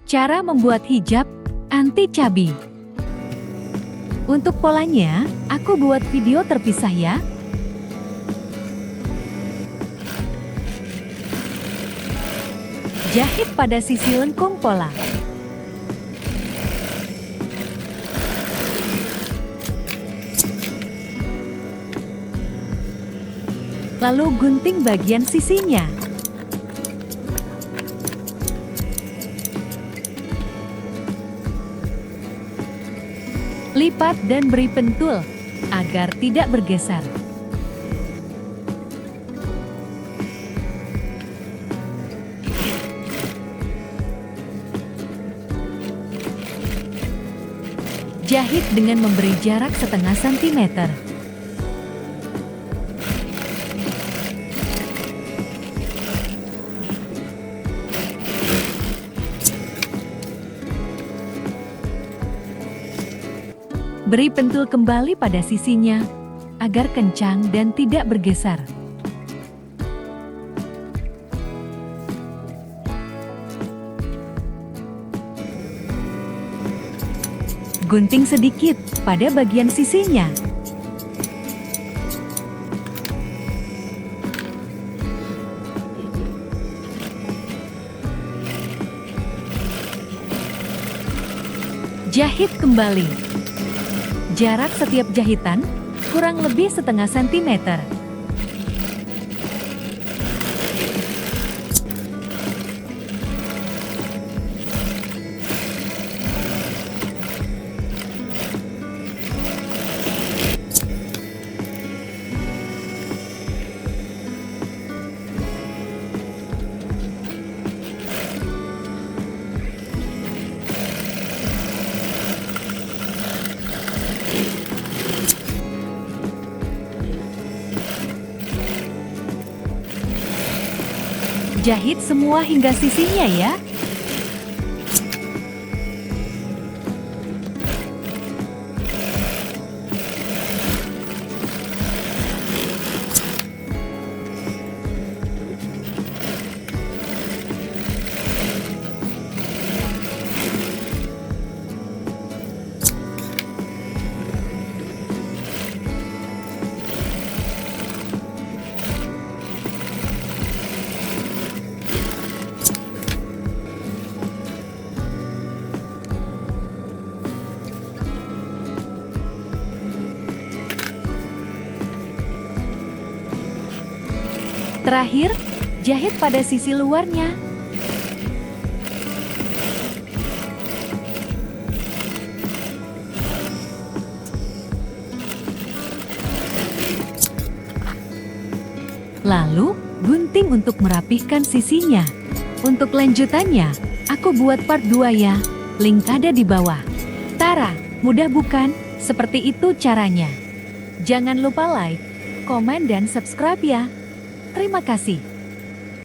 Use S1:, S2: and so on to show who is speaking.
S1: Cara membuat hijab anti cabi. Untuk polanya, aku buat video terpisah ya. Jahit pada sisi lengkung pola. Lalu gunting bagian sisinya. Lipat dan beri pentul agar tidak bergeser. Jahit dengan memberi jarak setengah sentimeter. Beri pentul kembali pada sisinya, agar kencang dan tidak bergeser. Gunting sedikit pada bagian sisinya. Jahit kembali. Jarak setiap jahitan kurang lebih setengah sentimeter. Jahit semua hingga sisinya ya. Terakhir, jahit pada sisi luarnya. Lalu, gunting untuk merapihkan sisinya. Untuk lanjutannya, aku buat part 2 ya. Link ada di bawah. Tara, mudah bukan? Seperti itu caranya. Jangan lupa like, komen dan subscribe ya. Terima kasih.